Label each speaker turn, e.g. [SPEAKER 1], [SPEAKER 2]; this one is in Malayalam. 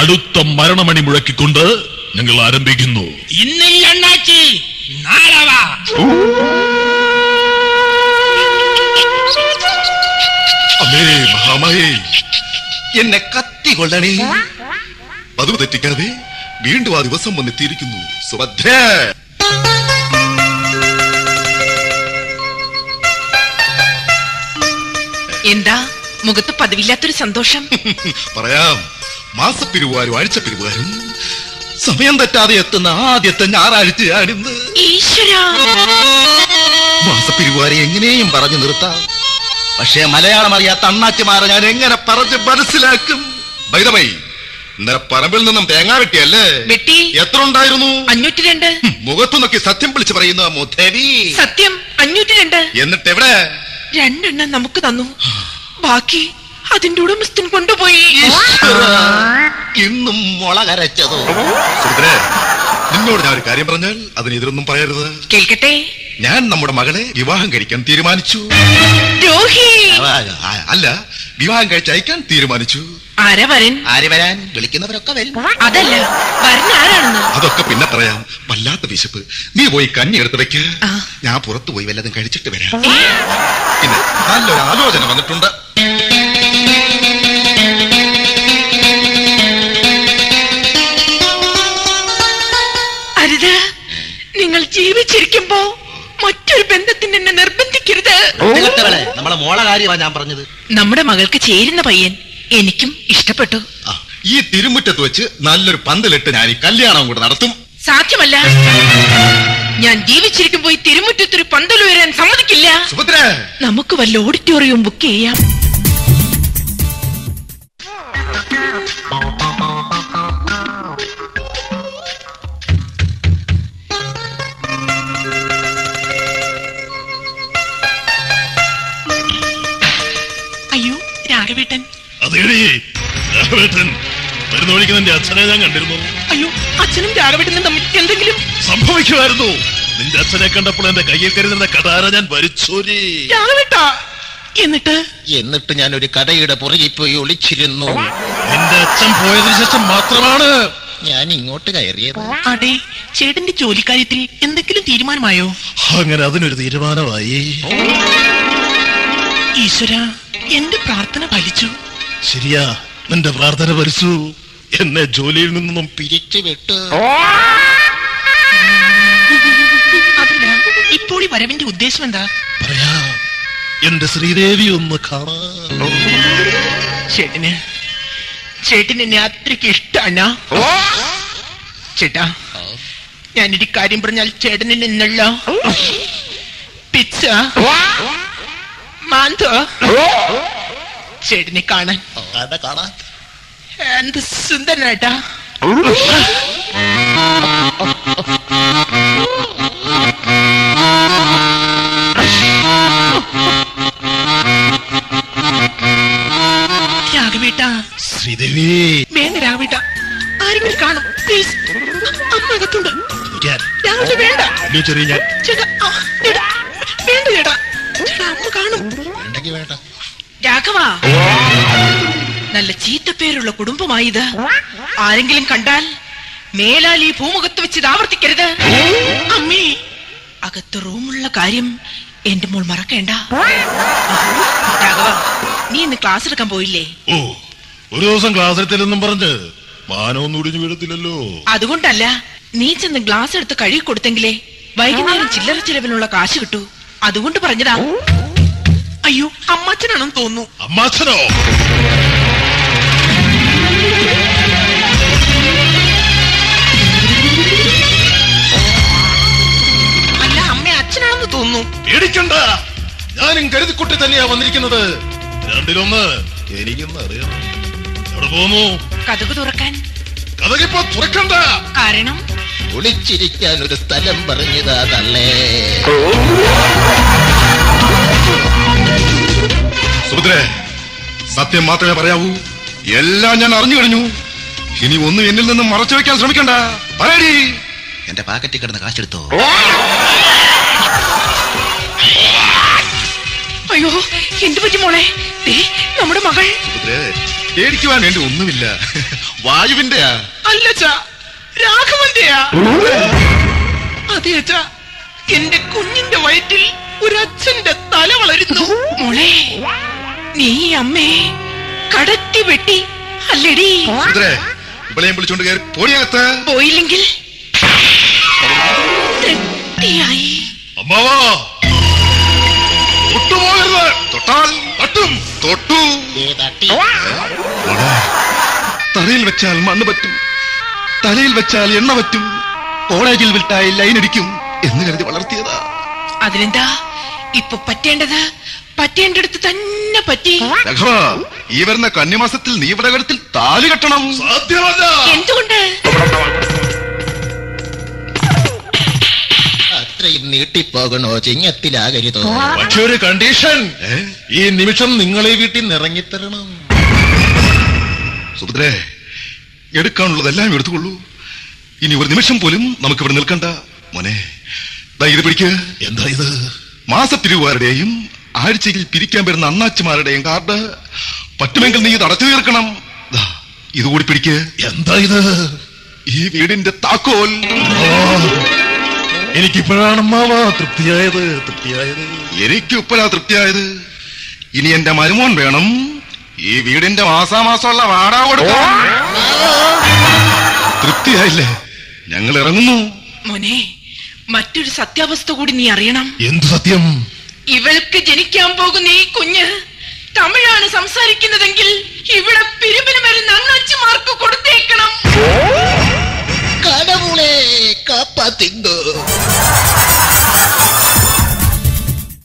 [SPEAKER 1] അടുത്ത മരണമണി മുഴക്കിക്കൊണ്ട് ഞങ്ങൾ ആരംഭിക്കുന്നു.
[SPEAKER 2] ഇന്നില്ല അണ്ണാച്ചി, നാളെ വാ.
[SPEAKER 3] അമ്മേ മഹാമായേ, എന്നെ കത്തി കൊള്ളണേ. പതിവ് തെറ്റിക്കാതെ വീണ്ടും ആ ദിവസം വന്നെത്തിയിരിക്കുന്നു. സുഭദ്രേ,
[SPEAKER 4] എന്താ മുഖത്ത് പതിവില്ലാത്തൊരു സന്തോഷം?
[SPEAKER 3] പറയാം. മാസപ്പിരിവുകാരും ആഴ്ചപ്പിരിവുകാരും സമയം തെറ്റാതെ എത്തുന്ന ആദ്യത്തെ ഞായറാഴ്ചയാണിന്ന്.
[SPEAKER 4] ഈശ്വരാ,
[SPEAKER 3] മാസപ്പിരിവുകാരെ എങ്ങനെയും പറഞ്ഞു നിർത്താം. പക്ഷേ മലയാളം അറിയാത്ത അണ്ണാച്ചിമാരെ ഞാൻ എങ്ങനെ പറഞ്ഞ് മനസ്സിലാക്കും? ബൈദവൈ, ഇന്നലെ പറമ്പിൽ നിന്നും തേങ്ങ വെട്ടിയല്ലേ?
[SPEAKER 4] വെട്ടി.
[SPEAKER 3] എത്ര ഉണ്ടായിരുന്നു?
[SPEAKER 4] 502.
[SPEAKER 3] മുഖത്തു നോക്കി സത്യം വിളിച്ചു പറയുന്ന മുദേവി.
[SPEAKER 4] സത്യം 502.
[SPEAKER 3] എന്നിട്ട് എവിടെ?
[SPEAKER 4] 2 എണ്ണം നമുക്ക് തന്നു, ബാക്കി അതിന്റെ ഉടമസ്ഥൻ കൊണ്ടുപോയി.
[SPEAKER 3] ഇന്നും മുള കരച്ചതോ? സുഭദ്രേ, നിന്നോട് ഞാൻ ഒരു കാര്യം പറഞ്ഞാൽ അതിനെതിരൊന്നും പറയരുത്.
[SPEAKER 4] കേൾക്കട്ടെ.
[SPEAKER 3] ഞാൻ നമ്മുടെ മകളെ വിവാഹം കഴിക്കാൻ തീരുമാനിച്ചു. അല്ല, വിവാഹം കഴിച്ച് അയക്കാൻ തീരുമാനിച്ചു.
[SPEAKER 4] ആരാ വരൻ?
[SPEAKER 3] ആര് വരാൻ? വിളിക്കുന്നവരൊക്കെ വരും.
[SPEAKER 4] അതല്ല, വരൻ ആരാണെന്ന്
[SPEAKER 3] അതൊക്കെ പിന്നെ പറയാം. വല്ലാത്ത വിശപ്പ്. നീ പോയി കഞ്ഞി എടുത്ത് വെക്ക്. ഞാൻ പുറത്തു പോയി വല്ലതും കഴിച്ചിട്ട് വരാം. പിന്നെ നല്ലൊരു ആലോചന വന്നിട്ടുണ്ട്.
[SPEAKER 4] അരുത്, നിങ്ങൾ ജീവിച്ചിരിക്കുമ്പോ മറ്റൊരു ബന്ധത്തിന് എന്നെ നിർബന്ധിക്കരുത്.
[SPEAKER 3] നമ്മളെ മോളെ കാര്യമാണ് ഞാൻ പറഞ്ഞത്.
[SPEAKER 4] നമ്മുടെ മകൾക്ക് ചേരുന്ന പയ്യൻ എനിക്കും ഇഷ്ടപ്പെട്ടു.
[SPEAKER 3] ഈ തിരുമുറ്റത്ത് വെച്ച് നല്ലൊരു പന്തലിട്ട് ഞാൻ ഈ കല്യാണം കൂടെ നടത്തും.
[SPEAKER 4] സാധ്യമല്ല, ഞാൻ ജീവിച്ചിരിക്കുമ്പോ ഈ തിരുമുറ്റത്തൊരു പന്തൽ ഉയരാൻ സമ്മതിക്കില്ല.
[SPEAKER 3] സുഭദ്ര,
[SPEAKER 4] നമുക്ക് വല്ല ഓഡിറ്റോറിയം ബുക്ക് ചെയ്യാം. അയ്യോ, രാഘവേട്ടൻ.
[SPEAKER 1] അതേടി രാഘവേട്ടൻ, വരുന്ന വഴിക്ക് നിന്റെ അച്ഛനെ ഞാൻ കണ്ടിരുന്നു.
[SPEAKER 4] അയ്യോ, അച്ഛനും രാഘവേട്ടനും തമ്മിൽ എന്തെങ്കിലും
[SPEAKER 1] സംഭവിക്കുമായിരുന്നു. നിന്റെ അച്ഛനെ കണ്ടപ്പോൾ എന്റെ കയ്യിൽ കരുതുന്ന കടാര ഞാൻ വലിച്ചോരി.
[SPEAKER 4] രാഘവേട്ടാ,
[SPEAKER 3] എന്നിട്ട് ഞാൻ ഒരു കടയുടെ പുറകിൽ പോയി ഒളിച്ചിരുന്നു.
[SPEAKER 1] എന്റെ അച്ഛൻ പോയതിനു ശേഷം മാത്രമാണ്
[SPEAKER 3] ഞാൻ ഇങ്ങോട്ട് കയറിയത്.
[SPEAKER 4] അതെ, ചേട്ടന്റെ ജോലിക്കാര്യത്തിൽ എന്തെങ്കിലും തീരുമാനമായോ?
[SPEAKER 1] അങ്ങനെ അതിനൊരു തീരുമാനമായി.
[SPEAKER 4] ഈശ്വര, എന്റെ പ്രാർത്ഥന ഫലിച്ചു.
[SPEAKER 1] ശരിയാ, നിന്റെ പ്രാർത്ഥന ഫലിച്ചു. എന്നെ ജോലിയിൽ നിന്നും
[SPEAKER 3] പിരിച്ചുവിട്ടു.
[SPEAKER 4] അതല്ല, ഇപ്പോൾ ഈ വരവിന്റെ ഉദ്ദേശം എന്താ?
[SPEAKER 1] പറയാ, എന്റെ ശ്രീദേവി ഒന്ന് കാണാൻ.
[SPEAKER 4] ചേട്ടന് എന്നെ അത്രയ്ക്ക് ഇഷ്ടാണ്. ചേട്ടാ, ഞാനൊരു കാര്യം പറഞ്ഞാൽ ചേട്ടന് നിന്നുള്ള പിച്ച മാന്തോ ചേട്ടനെ കാണാൻ എന്ത് സുന്ദരനായിട്ടാ. രാഘവേട്ട.
[SPEAKER 1] ശ്രീദേവി.
[SPEAKER 4] വേണ്ട രാഘവേട്ട, ആരെങ്കിലും കാണും പ്ലീസ്. അമ്മ അകത്തുണ്ട്. രാഘവേട്ട വേണ്ട.
[SPEAKER 1] ചെറിയ
[SPEAKER 4] ചേട്ടാ, വേണ്ട ചേട്ടാ, അമ്മ കാണും. രാഘവ, നല്ല ചീത്തപ്പേരുള്ള കുടുംബമായത്. ആരെങ്കിലും കണ്ടാൽ മേലാൽ ഈ ഭൂമുഖത്ത് വെച്ച് ഇത് ആവർത്തിക്കരുത്. അമ്മേ, അകത്ത് റൂമുള്ള കാര്യം എന്റെ മോൾ മറക്കേണ്ട. രാഘവ, നീ ഇന്ന് ക്ലാസ് എടുക്കാൻ പോയില്ലേ?
[SPEAKER 1] ഓ, ഒരു ദിവസം ക്ലാസ് എടുത്തില്ലെന്നും പറഞ്ഞ് മാനൊന്നും ഒടിഞ്ഞു വീഴത്തില്ലല്ലോ.
[SPEAKER 4] അതുകൊണ്ടല്ല, നീ ചെന്ന് ഗ്ലാസ് എടുത്ത് കഴുകി കൊടുത്തെങ്കിലേ വൈകുന്നേരം ചില്ലറ ചിലവിനുള്ള കാശ് കിട്ടൂ. അതുകൊണ്ട് പറഞ്ഞതാ. അയ്യോ, അമ്മാച്ചനാണെന്ന് തോന്നുന്നു.
[SPEAKER 1] അമ്മാച്ചനോ?
[SPEAKER 4] അല്ല, അമ്മ അച്ഛനാണെന്ന് തോന്നുന്നു.
[SPEAKER 1] പേടിക്കണ്ട, ഞാനും കരുതിക്കുട്ടി തന്നെയാ വന്നിരിക്കുന്നത്. രണ്ടിലൊന്ന് എനിക്കൊന്ന് അറിയാം. എവിടെ പോന്നു?
[SPEAKER 4] കതക് തുറക്കാൻ.
[SPEAKER 1] കഥകിപ്പോ തുറക്കണ്ട.
[SPEAKER 4] കാരണം
[SPEAKER 3] ഒളിച്ചിരിക്കാൻ ഒരു സ്ഥലം പറഞ്ഞതാ തള്ളേ. സുഭദ്രേ, സത്യം മാത്രമേ പറയാവൂ. എല്ലാം ഞാൻ അറിഞ്ഞു കഴിഞ്ഞു. ഇനി ഒന്നും എന്നിൽ നിന്നും മറച്ചു വെക്കാൻ ശ്രമിക്കണ്ട. പറയടി. എന്റെ പാക്കറ്റിൽ കിടന്ന് കാശെടുത്തോ?
[SPEAKER 4] അയ്യോ, എന്തു പറ്റി മോളെ? നമ്മുടെ മകൾ.
[SPEAKER 3] സുഭദ്രേ, പേടിക്കുവാൻ വേണ്ടി ഒന്നുമില്ല. വായുവിന്റെയാ.
[SPEAKER 4] അല്ല അച്ഛാ, രാഘവന്റെയാ. അതെ അച്ഛാ, എന്റെ കുഞ്ഞിന്റെ വയറ്റിൽ ഒരു അച്ഛന്റെ തല വളരുന്നു. മോളെ, നീ അമ്മയെ കടത്തി വെട്ടി അല്ലടി?
[SPEAKER 3] ഇവളെയും വിളിച്ചോണ്ട് കയറി പോണിയകത്ത്.
[SPEAKER 4] പോയില്ലെങ്കിൽ തൃപ്തിയായി.
[SPEAKER 1] അമ്മാവാ,
[SPEAKER 3] തൊട്ടുപോകരുത്. തൊട്ടാൽ തട്ടും. തൊട്ടു. തലയിൽ വെച്ചാൽ മണ്ണ് പറ്റും, തലയിൽ വെച്ചാൽ എണ്ണ പറ്റും, കോളേജിൽ വിട്ടായി ലൈൻ അടിക്കും എന്ന് കരുതി വളർത്തിയതാ.
[SPEAKER 4] അതിനെന്താ ഇപ്പൊ പറ്റേണ്ടത്? പറ്റേണ്ടടുത്ത് തന്നെ പറ്റി.
[SPEAKER 3] രഘവ, ഈ വരുന്ന കന്യമാസത്തിൽ നീ ഇവിടെ കഴുത്തിൽ താലി കെട്ടണം.
[SPEAKER 1] സാധ്യമല്ല.
[SPEAKER 4] എന്തുകൊണ്ട്?
[SPEAKER 5] അത്രയും നീട്ടിപ്പോകണോ? ചിങ്ങത്തിലാകരുതോ?
[SPEAKER 1] പക്ഷെ ഒരു കണ്ടീഷൻ, ഈ നിമിഷം നിങ്ങളെ വീട്ടിൽ നിന്ന് ഇറങ്ങിത്തരണം.
[SPEAKER 3] സുഭദ്രേ, എടുക്കാനുള്ളതെല്ലാം എടുത്തുകൊള്ളൂ. ഇനി ഒരു നിമിഷം പോലും നമുക്ക് ഇവിടെ നിൽക്കണ്ട. മോനെ, ഇത് പിടിക്ക്.
[SPEAKER 1] എന്താ ഇത്?
[SPEAKER 3] മാസപ്പിരിവുകാരുടെയും ആഴ്ചയിൽ പിരിക്കാൻ വരുന്ന അണ്ണാച്ചിമാരുടെയും കാർഡ്. പറ്റുമെങ്കിൽ നീ ഇത് അടച്ചു തീർക്കണം. ഇതുകൂടി പിടിക്ക്.
[SPEAKER 1] എന്താ ഇത്?
[SPEAKER 3] ഈ വീടിന്റെ താക്കോൽ.
[SPEAKER 1] എനിക്കിപ്പോഴാണ് അമ്മാവാ തൃപ്തിയായത്.
[SPEAKER 3] എനിക്ക് ഇപ്പോഴാ തൃപ്തിയായത്. ഇനി എന്റെ മരുമോൻ വേണം ഈ വീടിന്റെ മാസാമാസമുള്ള വാടക കൊടുക്കാൻ. തൃപ്തിയായില്ലേ? ഞങ്ങൾ ഇറങ്ങുന്നു.
[SPEAKER 4] മോനെ, മറ്റൊരു സത്യാവസ്ഥ കൂടി നീ അറിയണം.
[SPEAKER 1] എന്ത് സത്യം?
[SPEAKER 4] ഇവൾക്ക് ജനിക്കാൻ പോകുന്ന ഈ കുഞ്ഞ് തമിഴാണ് സംസാരിക്കുന്നതെങ്കിൽ ഇവിടെ പിരിവിന് വരുന്ന അണ്ണാച്ചിമാർക്ക് കൊടുത്തേക്കണം.
[SPEAKER 5] കടവുളെ കാപ്പാത്തിങ്കോ.